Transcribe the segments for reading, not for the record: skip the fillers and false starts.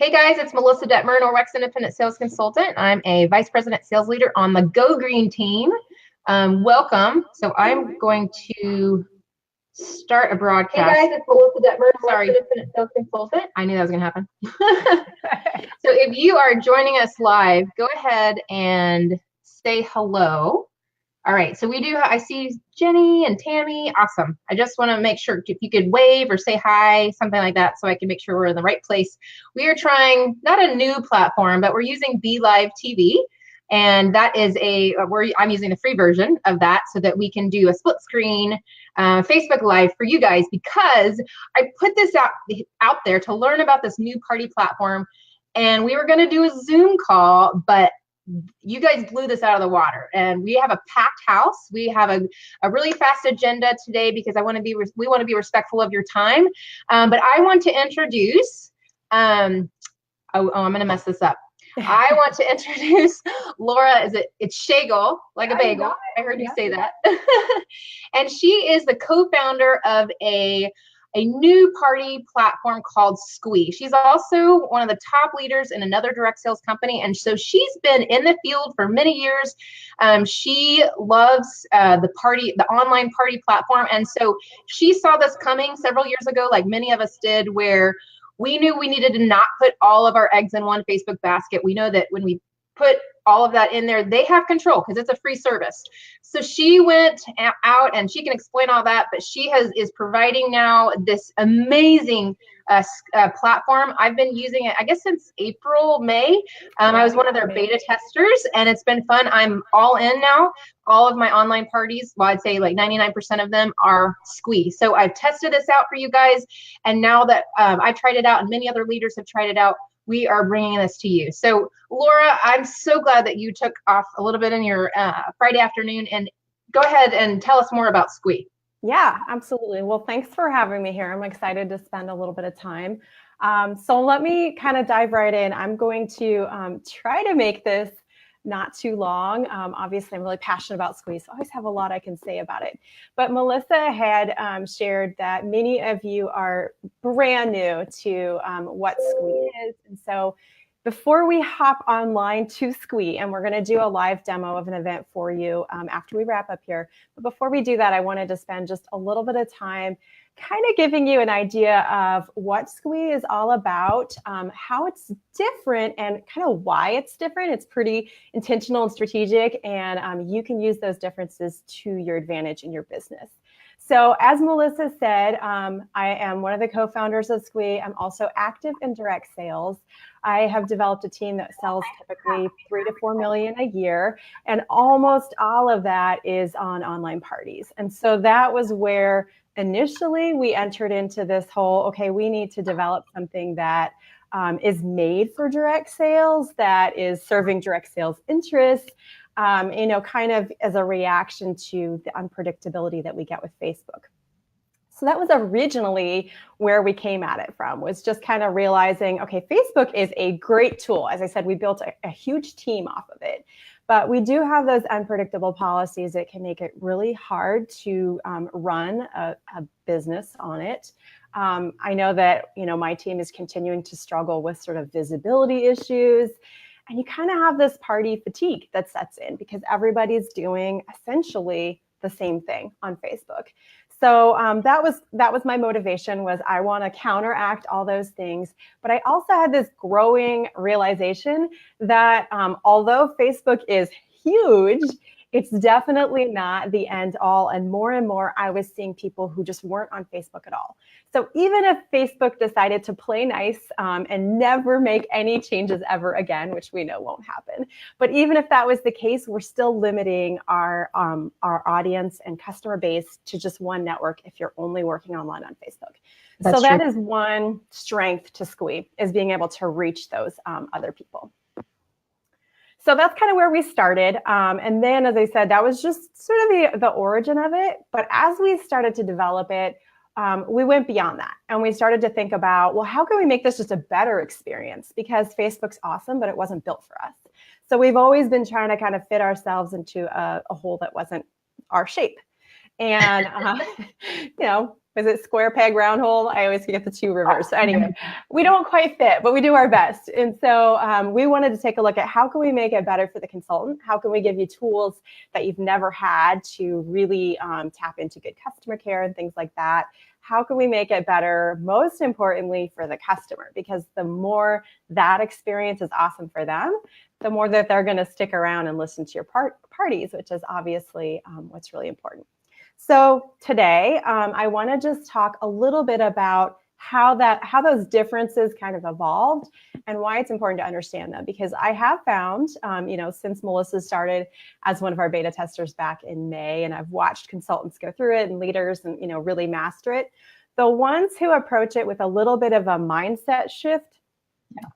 Hey guys, it's Melissa Dettmer, Norwex Independent Sales Consultant. I'm a Vice President Sales Leader on the Go Green team. Welcome. So I'm going to start a broadcast. Hey guys, it's Melissa Dettmer, Norwex Independent Sales Consultant. I knew that was going to happen. So if you are joining us live, go ahead and say hello. All right, so I see Jenny and Tammy. Awesome. I just want to make sure if you could wave or say hi, something like that, so I can make sure we're in the right place. We are trying not a new platform, but we're using Be Live TV. And that is I'm using the free version of that so that we can do a split screen Facebook Live for you guys, because I put this out there to learn about this new party platform. And we were going to do a Zoom call, but you guys blew this out of the water, and we have a packed house. We have a really fast agenda today because we want to be respectful of your time. But I want to introduce, I'm going to mess this up. I want to introduce Laura. It's Schoeggl, like a bagel. I heard you say that. And she is the co-founder of a new party platform called Sqweee. She's also one of the top leaders in another direct sales company. And so she's been in the field for many years. She loves the online party platform. And so she saw this coming several years ago, like many of us did, where we knew we needed to not put all of our eggs in one Facebook basket. We know that when we put all of that in there, they have control because it's a free service. So she went out, and she can explain all that, but she is providing now this amazing platform. I've been using it, I guess, since April, May. I was one of their beta testers, and it's been fun. I'm all in now. All of my online parties, well, I'd say like 99% of them are Sqweee. So I've tested this out for you guys, and now that I've tried it out and many other leaders have tried it out, we are bringing this to you. So Laura, I'm so glad that you took off a little bit in your Friday afternoon, and go ahead and tell us more about Sqweee. Yeah, absolutely. Well, thanks for having me here. I'm excited to spend a little bit of time. So let me kind of dive right in. I'm going to try to make this not too long. Obviously, I'm really passionate about Sqweee, so I always have a lot I can say about it. But Melissa had shared that many of you are brand new to what Sqweee is. And so before we hop online to Sqweee, and we're going to do a live demo of an event for you after we wrap up here. But before we do that, I wanted to spend just a little bit of time kind of giving you an idea of what Sqweee is all about, how it's different, and kind of why it's different. It's pretty intentional and strategic, and you can use those differences to your advantage in your business. So as Melissa said, I am one of the co-founders of Sqweee. I'm also active in direct sales. I have developed a team that sells typically 3 to 4 million a year, and almost all of that is on online parties. And so that was where initially we entered into this whole, okay, we need to develop something that is made for direct sales, that is serving direct sales interests, kind of as a reaction to the unpredictability that we get with Facebook. So that was originally where we came at it from, was just kind of realizing, okay, Facebook is a great tool. As I said, we built a huge team off of it, but we do have those unpredictable policies that can make it really hard to run a business on it. I know that, my team is continuing to struggle with sort of visibility issues. And you kind of have this party fatigue that sets in because everybody's doing essentially the same thing on Facebook. So that was my motivation, was I want to counteract all those things. But I also had this growing realization that although Facebook is huge, it's definitely not the end all. And more I was seeing people who just weren't on Facebook at all. So even if Facebook decided to play nice and never make any changes ever again, which we know won't happen, but even if that was the case, we're still limiting our audience and customer base to just one network if you're only working online on Facebook. That's so true. That is one strength to Sqweee, is being able to reach those other people. So that's kind of where we started. And then, as I said, that was just sort of the origin of it. But as we started to develop it, we went beyond that. And we started to think about, well, how can we make this just a better experience? Because Facebook's awesome, but it wasn't built for us. So we've always been trying to kind of fit ourselves into a hole that wasn't our shape. And, is it square peg round hole? I always get the two reversed. So anyway, we don't quite fit, but we do our best. And so we wanted to take a look at how can we make it better for the consultant? How can we give you tools that you've never had to really tap into good customer care and things like that? How can we make it better, most importantly, for the customer? Because the more that experience is awesome for them, the more that they're going to stick around and listen to your parties, which is obviously what's really important. So today, I want to just talk a little bit about how those differences kind of evolved and why it's important to understand them. Because I have found, since Melissa started as one of our beta testers back in May, and I've watched consultants go through it and leaders and, really master it, the ones who approach it with a little bit of a mindset shift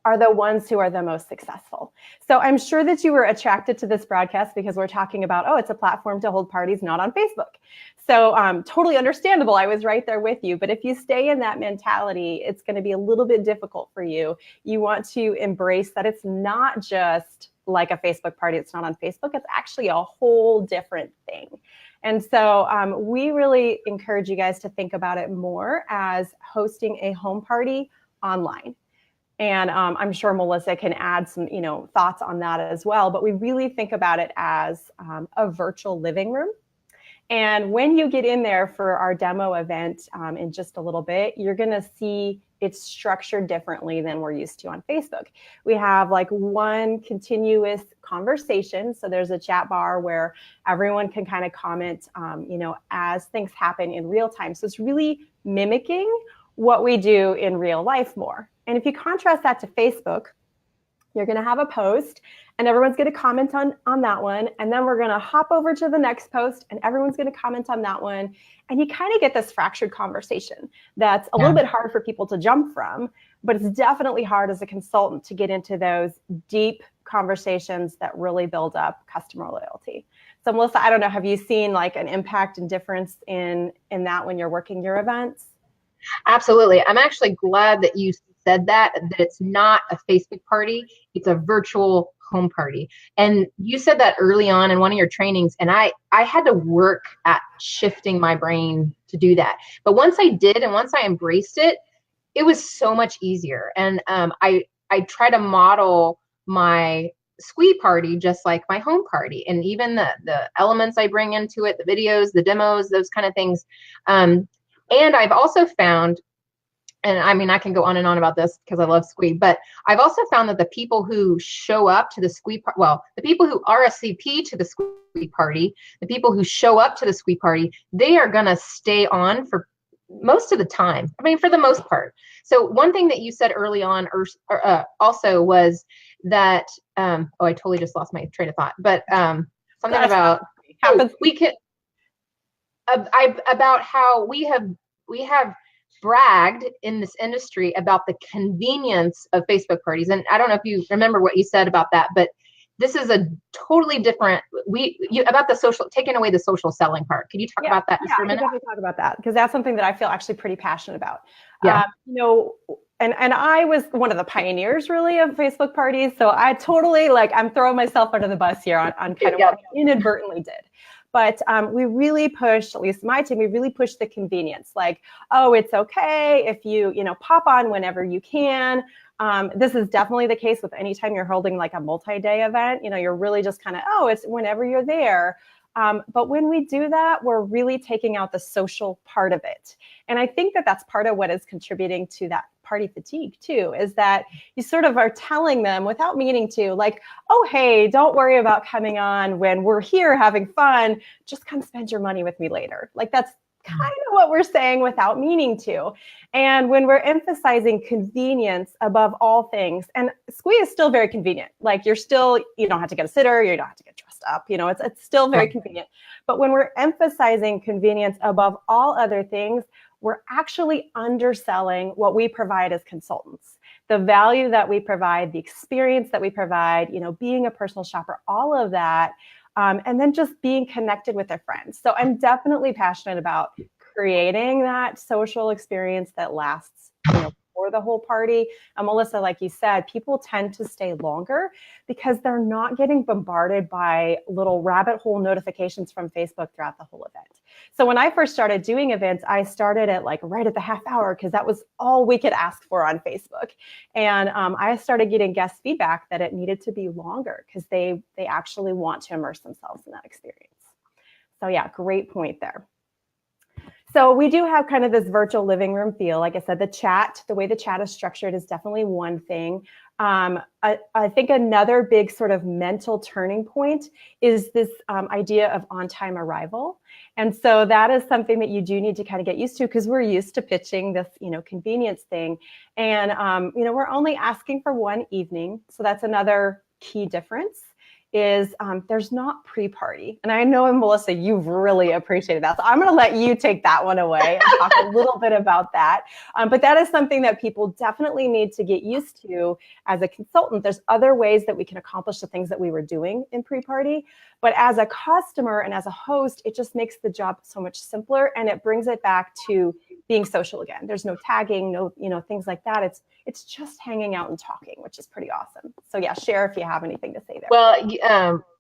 are the ones who are the most successful. So I'm sure that you were attracted to this broadcast because we're talking about, it's a platform to hold parties, not on Facebook. So totally understandable. I was right there with you. But if you stay in that mentality, it's going to be a little bit difficult for you. You want to embrace that it's not just like a Facebook party. It's not on Facebook. It's actually a whole different thing. And so we really encourage you guys to think about it more as hosting a home party online. And I'm sure Melissa can add some, thoughts on that as well. But we really think about it as a virtual living room. And when you get in there for our demo event in just a little bit, you're going to see it's structured differently than we're used to on Facebook. We have like one continuous conversation. So there's a chat bar where everyone can kind of comment, as things happen in real time. So it's really mimicking what we do in real life more. And if you contrast that to Facebook, you're going to have a post and everyone's going to comment on that one. And then we're going to hop over to the next post and everyone's going to comment on that one. And you kind of get this fractured conversation that's a little bit hard for people to jump from, but it's definitely hard as a consultant to get into those deep conversations that really build up customer loyalty. So Melissa, I don't know, have you seen like an impact and difference in that when you're working your events? Absolutely. I'm actually glad that you said that it's not a Facebook party, it's a virtual home party. And you said that early on in one of your trainings, and I had to work at shifting my brain to do that. But once I did, and once I embraced it, it was so much easier. And I try to model my Sqweee party just like my home party, and even the elements I bring into it, the videos, the demos, those kind of things. And I've also found, and I mean, I can go on and on about this because I love Sqweee, but I've also found that the people who show up to the Sqweee, the people who RSVP to the Sqweee party, the people who show up to the Sqweee party, they are going to stay on for most of the time. I mean, for the most part. So one thing that you said early on also was that, I totally just lost my train of thought, but something about we can, about how we have bragged in this industry about the convenience of Facebook parties. And I don't know if you remember what you said about that, but this is a totally different, about the social, taking away the social selling part. Can you talk about that just for a minute? Yeah, definitely talk about that because that's something that I feel actually pretty passionate about. Yeah. And I was one of the pioneers really of Facebook parties. So I totally I'm throwing myself under the bus here on kind of what I inadvertently did. But we really pushed, at least my team, we really pushed the convenience. Like, it's okay if you, pop on whenever you can. This is definitely the case with anytime you're holding like a multi-day event. You're really just kind of, it's whenever you're there. But when we do that, we're really taking out the social part of it. And I think that that's part of what is contributing to that party fatigue too, is that you sort of are telling them without meaning to, like, hey, don't worry about coming on when we're here having fun. Just come spend your money with me later. Like that's kind of what we're saying without meaning to. And when we're emphasizing convenience above all things, and Sqweee is still very convenient. Like you don't have to get a sitter, you don't have to get dressed up, it's still very convenient. But when we're emphasizing convenience above all other things, we're actually underselling what we provide as consultants. The value that we provide, the experience that we provide, being a personal shopper, all of that. And then just being connected with their friends. So I'm definitely passionate about creating that social experience that lasts before the whole party. And Melissa, like you said, people tend to stay longer because they're not getting bombarded by little rabbit hole notifications from Facebook throughout the whole event. So when I first started doing events, I started at like right at the half hour because that was all we could ask for on Facebook. And I started getting guest feedback that it needed to be longer because they actually want to immerse themselves in that experience. So yeah, great point there. So we do have kind of this virtual living room feel. Like I said, the way the chat is structured is definitely one thing. I think another big sort of mental turning point is this idea of on-time arrival. And so that is something that you do need to kind of get used to because we're used to pitching this, convenience thing. And, we're only asking for one evening. So that's another key difference. Is there's not pre-party. And I know, Melissa, you've really appreciated that. So I'm going to let you take that one away and talk a little bit about that. But that is something that people definitely need to get used to as a consultant. There's other ways that we can accomplish the things that we were doing in pre-party. But as a customer and as a host, it just makes the job so much simpler and it brings it back to being social again. There's no tagging, no, things like that. It's just hanging out and talking, which is pretty awesome. So yeah, share if you have anything to say there. Well,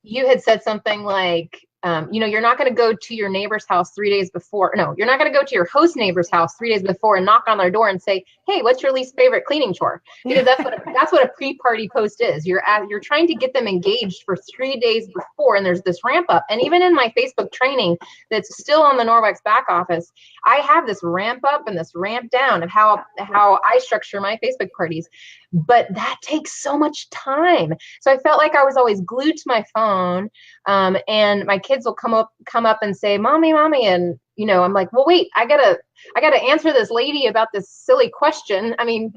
you had said something like, you're not going to go to your neighbor's house 3 days before. No, you're not going to go to your host neighbor's house 3 days before and knock on their door and say, "Hey, what's your least favorite cleaning chore?" Because that's what a pre-party post is. You're trying to get them engaged for 3 days before, and there's this ramp up. And even in my Facebook training, that's still on the Norwex back office, I have this ramp up and this ramp down of how I structure my Facebook parties. But that takes so much time. So I felt like I was always glued to my phone, and my kids will come up and say, "Mommy," and I'm like, "Well, wait, I gotta answer this lady about this silly question." I mean,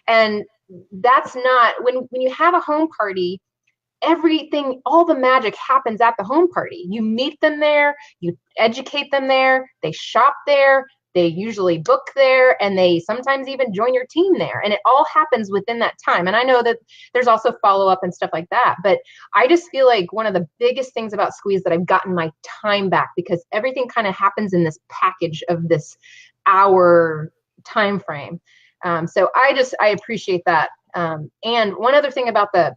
and that's not when you have a home party. Everything, all the magic happens at the home party. You meet them there, you educate them there, they shop there. They usually book there, and they sometimes even join your team there. And it all happens within that time. And I know that there's also follow-up and stuff like that. But I just feel like one of the biggest things about Sqweee is that I've gotten my time back because everything kind of happens in this package of this hour time frame. So I appreciate that. And one other thing about the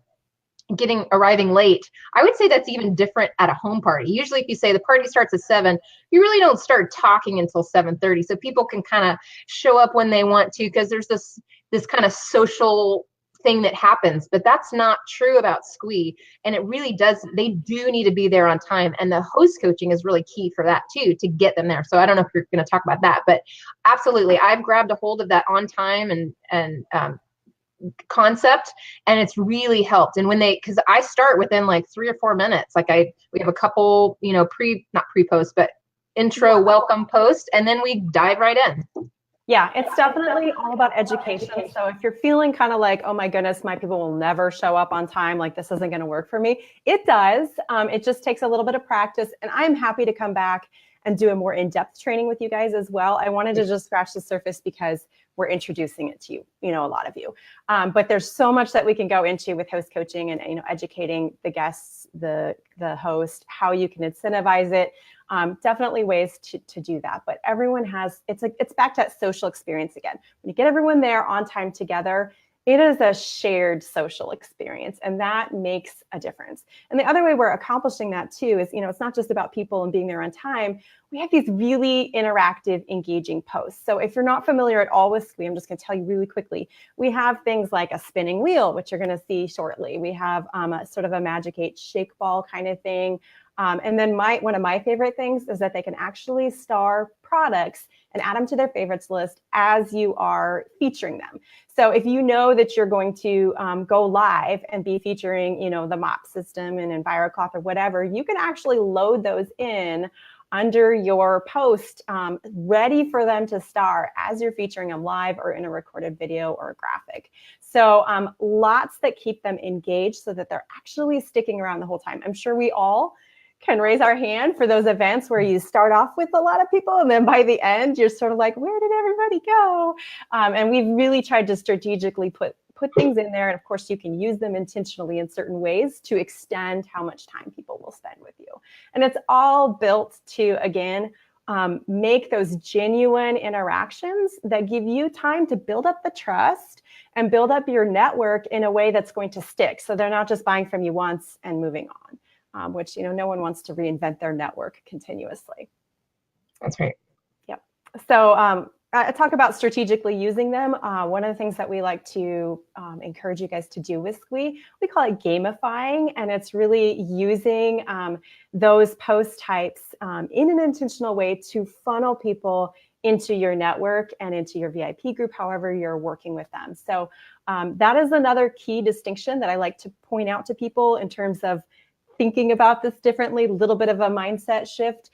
arriving late, I would say that's even different at a home party. Usually if you say the party starts at 7, you really don't start talking until 7:30, so people can kind of show up when they want to because there's this kind of social thing that happens. But that's not true about Sqweee, and it really does, they do need to be there on time, and the host coaching is really key for that too, to get them there. So I don't know if you're going to talk about that, but absolutely, I've grabbed a hold of that on time and concept, and it's really helped. And because I start within like 3 or 4 minutes, we have a couple, not pre-post, but intro welcome post, and then we dive right in. Yeah, it's definitely all about education. So if you're feeling kind of like, oh my goodness, my people will never show up on time, like this isn't going to work for me, it does. It just takes a little bit of practice, and I'm happy to come back and do a more in-depth training with you guys as well. I wanted to just scratch the surface because we're introducing it to you, a lot of you. But there's so much that we can go into with host coaching and, educating the guests, the host, how you can incentivize it. Definitely ways to do that. But everyone it's back to that social experience again. When you get everyone there on time together, it is a shared social experience, and that makes a difference. And the other way we're accomplishing that too is, it's not just about people and being there on time. We have these really interactive, engaging posts. So if you're not familiar at all with Sqweee, I'm just going to tell you really quickly. We have things like a spinning wheel, which you're going to see shortly. We have a sort of a Magic 8 shake ball kind of thing. And then one of my favorite things is that they can actually star products and add them to their favorites list as you are featuring them. So if you know that you're going to go live and be featuring, the mop system and EnviroCloth or whatever, you can actually load those in under your post, ready for them to star as you're featuring them live or in a recorded video or a graphic. So lots that keep them engaged so that they're actually sticking around the whole time. I'm sure we all can raise our hand for those events where you start off with a lot of people and then by the end you're sort of like, where did everybody go? And we've really tried to strategically put things in there, and of course you can use them intentionally in certain ways to extend how much time people will spend with you. And it's all built to, again, make those genuine interactions that give you time to build up the trust and build up your network in a way that's going to stick. So they're not just buying from you once and moving on, which, no one wants to reinvent their network continuously. That's right. Yep. So I talk about strategically using them. One of the things that we like to encourage you guys to do with Sqweee, we call it gamifying, and it's really using those post types in an intentional way to funnel people into your network and into your VIP group, however you're working with them. So that is another key distinction that I like to point out to people in terms of thinking about this differently, a little bit of a mindset shift.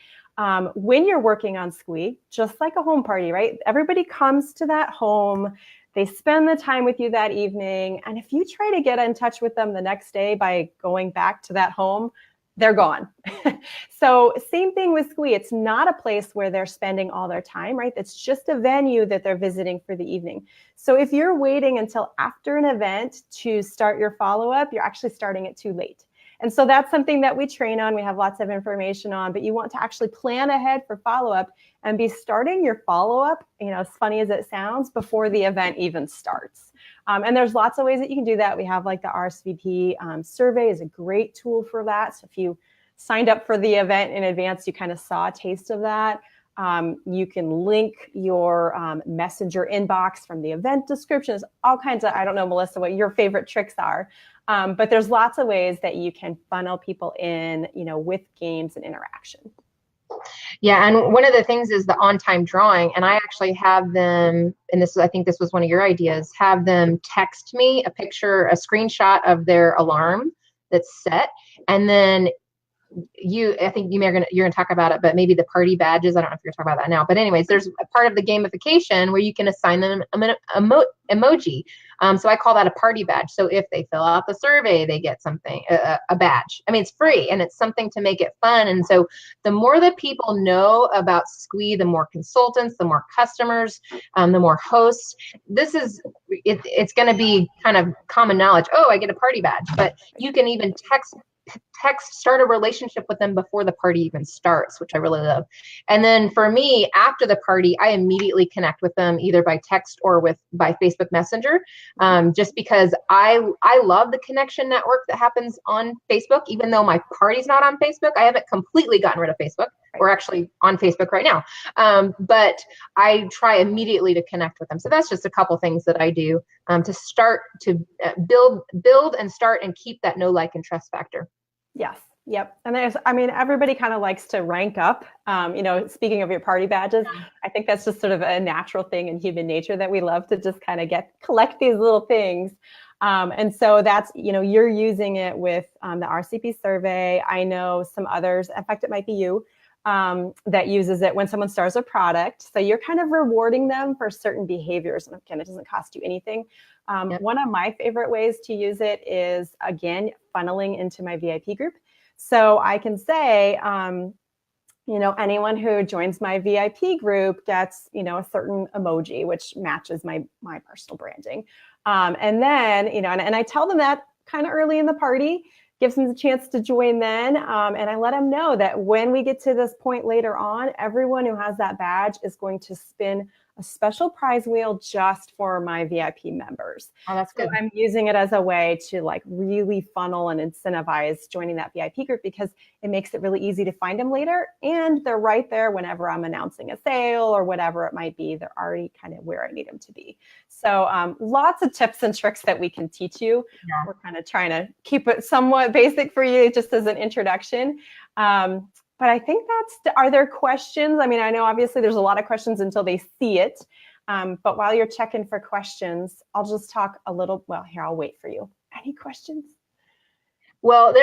When you're working on Sqweee, just like a home party, right? Everybody comes to that home, they spend the time with you that evening. And if you try to get in touch with them the next day by going back to that home, they're gone. So same thing with Sqweee. It's not a place where they're spending all their time, right? It's just a venue that they're visiting for the evening. So if you're waiting until after an event to start your follow-up, you're actually starting it too late. And so that's something that we train on. We have lots of information on, but you want to actually plan ahead for follow-up and be starting your follow-up, as funny as it sounds, before the event even starts. And there's lots of ways that you can do that. We have like the RSVP survey is a great tool for that. So if you signed up for the event in advance, you kind of saw a taste of that. You can link your messenger inbox from the event descriptions, all kinds of, I don't know, Melissa, what your favorite tricks are. But there's lots of ways that you can funnel people in, with games and interaction. Yeah, and one of the things is the on-time drawing, and I actually have them, and I think this was one of your ideas, have them text me a picture, a screenshot of their alarm that's set, and then I think you're gonna talk about it, but maybe the party badges. I don't know if you're talking about that now, but anyways, there's a part of the gamification where you can assign them an emoji. So I call that a party badge. So if they fill out the survey, they get something, a badge. I mean, it's free and it's something to make it fun. And so the more that people know about Sqweee, the more consultants, the more customers, the more hosts. It's going to be kind of common knowledge. Oh, I get a party badge, but you can even start a relationship with them before the party even starts, which I really love. And then for me, after the party, I immediately connect with them either by text or by Facebook Messenger, just because I love the connection network that happens on Facebook. Even though my party's not on Facebook, I haven't completely gotten rid of Facebook. We're actually on Facebook right now, but I try immediately to connect with them. So that's just a couple things that I do to start to build and start and keep that know, like, and trust factor. Yes. Yep. And everybody kind of likes to rank up, speaking of your party badges, I think that's just sort of a natural thing in human nature that we love to just kind of collect these little things. And so that's, you're using it with the RCP survey. I know some others, in fact, it might be you, that uses it when someone starts a product. So you're kind of rewarding them for certain behaviors. And again, it doesn't cost you anything. Yep. One of my favorite ways to use it is, again, funneling into my VIP group. So I can say, anyone who joins my VIP group gets, a certain emoji, which matches my personal branding. And then, and I tell them that kind of early in the party, gives them the chance to join then. And I let them know that when we get to this point later on, everyone who has that badge is going to spin a special prize wheel just for my VIP members. Oh, that's good. So I'm using it as a way to really funnel and incentivize joining that VIP group, because it makes it really easy to find them later. And they're right there whenever I'm announcing a sale or whatever it might be. They're already kind of where I need them to be. So lots of tips and tricks that we can teach you. Yeah. We're kind of trying to keep it somewhat basic for you just as an introduction. But I think are there questions? I know obviously there's a lot of questions until they see it. But while you're checking for questions, I'll just talk a little, I'll wait for you. Any questions? Well,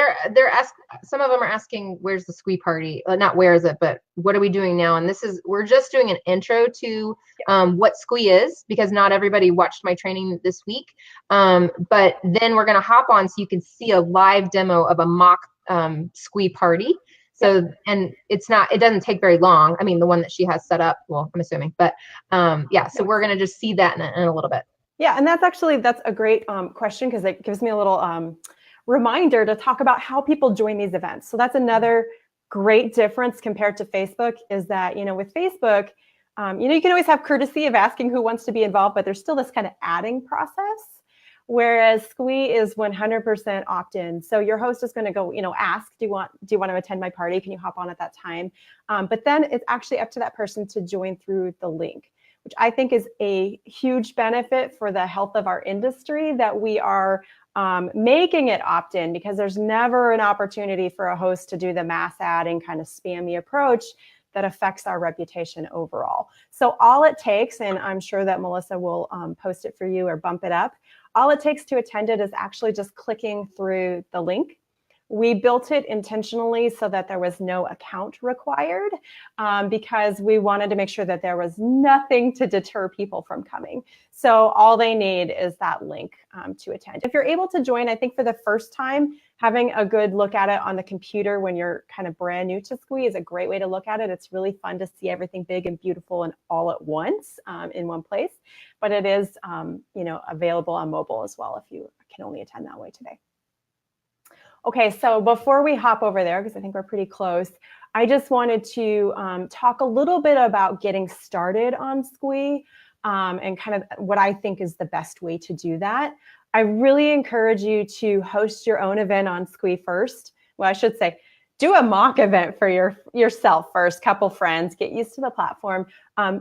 some of them are asking, where's the Sqweee party? Not where is it, but what are we doing now? And we're just doing an intro to what Sqweee is, because not everybody watched my training this week. But then we're going to hop on so you can see a live demo of a mock Sqweee party. So, and it doesn't take very long. The one that she has set up, well, I'm assuming, but so we're going to just see that in a little bit. Yeah. And that's a great question, because it gives me a little reminder to talk about how people join these events. So that's another great difference compared to Facebook is that, with Facebook, you can always have courtesy of asking who wants to be involved, but there's still this kind of adding process. Whereas Sqweee is 100% opt-in. So your host is going to go, ask, do you want to attend my party? Can you hop on at that time? But then it's actually up to that person to join through the link, which I think is a huge benefit for the health of our industry, that we are making it opt-in, because there's never an opportunity for a host to do the mass adding kind of spammy approach that affects our reputation overall. So all it takes, and I'm sure that Melissa will post it for you or bump it up, all it takes to attend it is actually just clicking through the link. We built it intentionally so that there was no account required, because we wanted to make sure that there was nothing to deter people from coming. So all they need is that link to attend. If you're able to join, I think for the first time, having a good look at it on the computer when you're kind of brand new to Sqweee is a great way to look at it. It's really fun to see everything big and beautiful and all at once in one place. But it is available on mobile as well if you can only attend that way today. Okay, so before we hop over there, because I think we're pretty close, I just wanted to talk a little bit about getting started on Sqweee and kind of what I think is the best way to do that. I really encourage you to host your own event on Sqweee first. Well, I should say, do a mock event for yourself first, couple friends, get used to the platform,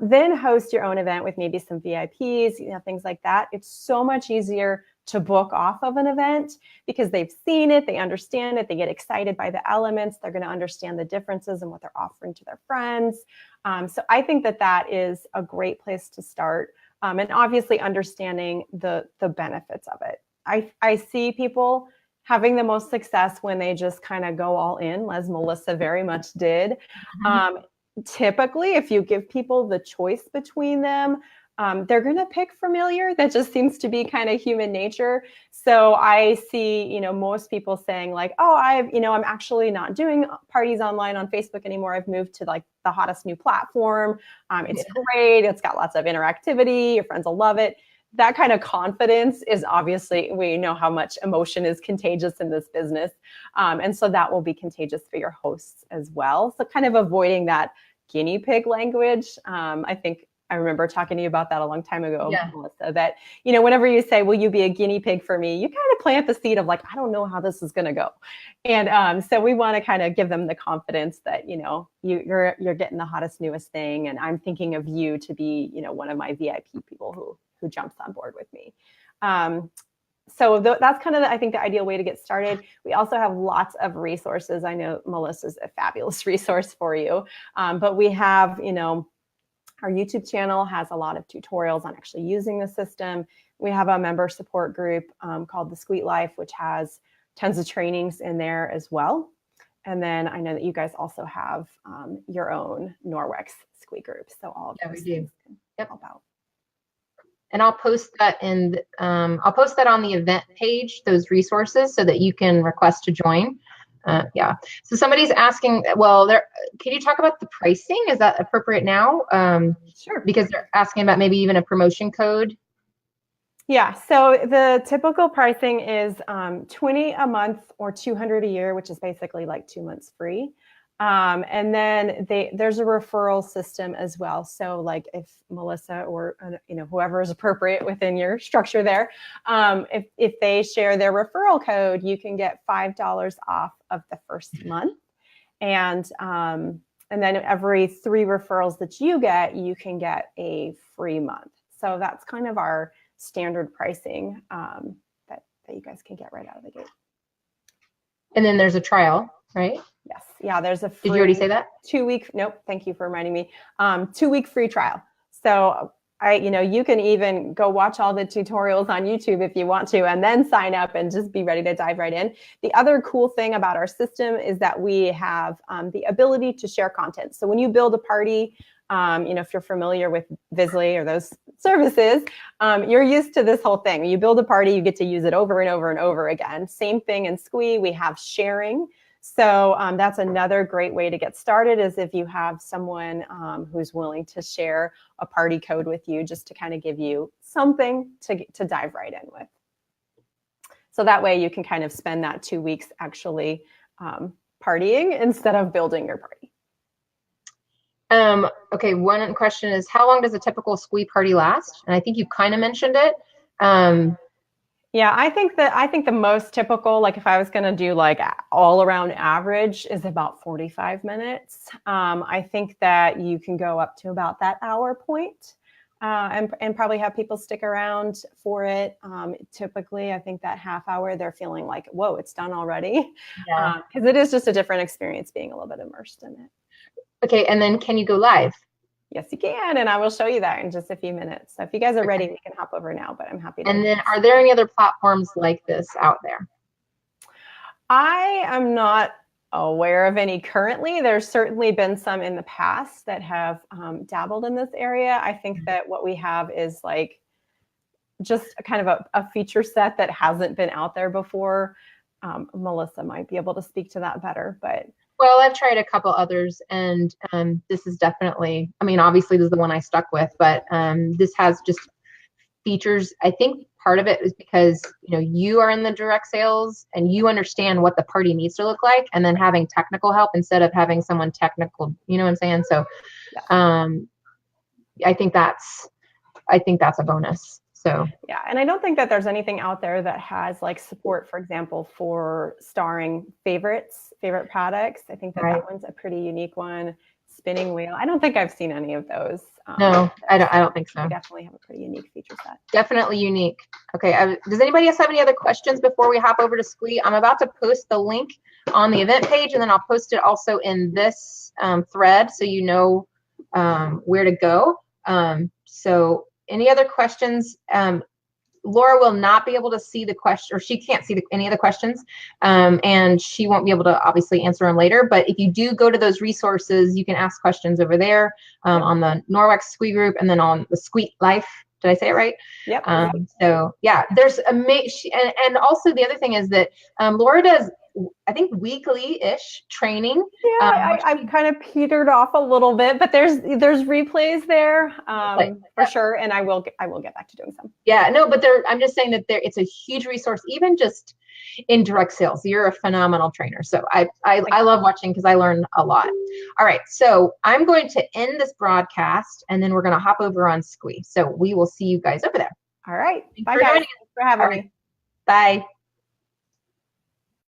then host your own event with maybe some VIPs, things like that. It's so much easier to book off of an event because they've seen it, they understand it, they get excited by the elements, they're going to understand the differences and what they're offering to their friends. So I think that is a great place to start. And obviously understanding the benefits of it. I see people having the most success when they just kind of go all in, as Melissa very much did. Typically, if you give people the choice between them, they're going to pick familiar. That just seems to be kind of human nature. So I see, most people saying like, oh, I'm actually not doing parties online on Facebook anymore. I've moved to like the hottest new platform. It's great. It's got lots of interactivity. Your friends will love it. That kind of confidence is obviously, we know how much emotion is contagious in this business. And so that will be contagious for your hosts as well. So kind of avoiding that guinea pig language. I remember talking to you about that a long time ago, Melissa, that, whenever you say, will you be a guinea pig for me? You kind of plant the seed of like, I don't know how this is going to go. And so we want to kind of give them the confidence that, you're getting the hottest, newest thing. And I'm thinking of you to be, one of my VIP people who jumps on board with me. So that's kind of, I think, the ideal way to get started. We also have lots of resources. I know Melissa's a fabulous resource for you, but we have, our YouTube channel has a lot of tutorials on actually using the system. We have a member support group called the Sqweee Life, which has tons of trainings in there as well. And then I know that you guys also have your own Norwex Sqweee group. So all of those things can help out. And I'll post that on the event page, those resources, so that you can request to join. So somebody's asking, can you talk about the pricing? Is that appropriate now? Sure. Because they're asking about maybe even a promotion code. Yeah, so the typical pricing is $20 a month or $200 a year, which is basically like 2 months free. And then there's a referral system as well. So like if Melissa or whoever is appropriate within your structure there, if they share their referral code, you can get $5 off of the first month. And then every 3 referrals that you get, you can get a free month. So that's kind of our standard pricing that you guys can get right out of the gate. And then there's a trial, right? Yes. Yeah, there's a free, did you already say that? 2-week, nope, thank you for reminding me. 2-week free trial. So you can even go watch all the tutorials on YouTube if you want to, and then sign up and just be ready to dive right in. The other cool thing about our system is that we have the ability to share content. So when you build a party, if you're familiar with Visly or those services, you're used to this whole thing. When you build a party, you get to use it over and over and over again. Same thing in Sqweee, we have sharing. So that's another great way to get started, is if you have someone who's willing to share a party code with you, just to kind of give you something to dive right in with. So that way you can kind of spend that 2 weeks actually partying instead of building your party. Okay, one question is, how long does a typical Sqweee party last? And I think you kind of mentioned it. Yeah, I think the most typical, like if I was going to do like all around average, is about 45 minutes. I think that you can go up to about that hour point, and probably have people stick around for it. Typically, I think that half hour, they're feeling like, whoa, it's done already. Yeah. Because it is just a different experience being a little bit immersed in it. Okay, and then can you go live? Yes, you can, and I will show you that in just a few minutes. So if you guys are ready, we can hop over now, but I'm happy to. And then are there any other platforms like this out there? I am not aware of any currently. There's certainly been some in the past that have dabbled in this area. I think that what we have is like just kind of a feature set that hasn't been out there before. Melissa might be able to speak to that better, but. Well, I've tried a couple others, and this is definitely, I mean, obviously this is the one I stuck with, but this has just features. I think part of it is because, you know, you are in the direct sales and you understand what the party needs to look like, and then having technical help instead of having someone technical, you know what I'm saying? So I think that's a bonus. So yeah, and I don't think that there's anything out there that has like support, for example, for starring favorite products. I think that that one's a pretty unique one. Spinning wheel. I don't think I've seen any of those. No, I don't think so. We definitely have a pretty unique feature set. Definitely unique. Okay. Does anybody else have any other questions before we hop over to Sqweee? I'm about to post the link on the event page, and then I'll post it also in this thread so you know where to go. So any other questions? Laura will not be able to see the question, or she can't see any of the questions, and she won't be able to obviously answer them later. But if you do go to those resources, you can ask questions over there on the Norwex Sqweee group, and then on the Sqweee Life. Did I say it right? Yep. So yeah, there's and also the other thing is that Laura does, I think, weekly-ish training. Yeah, I've kind of petered off a little bit, but there's replays there for sure, and I will get back to doing some. Yeah, no, but I'm just saying that it's a huge resource, even just in direct sales. You're a phenomenal trainer, so I love watching because I learn a lot. All right, so I'm going to end this broadcast, and then we're going to hop over on Sqweee. So we will see you guys over there. All right, bye guys. Thanks for having me. Bye.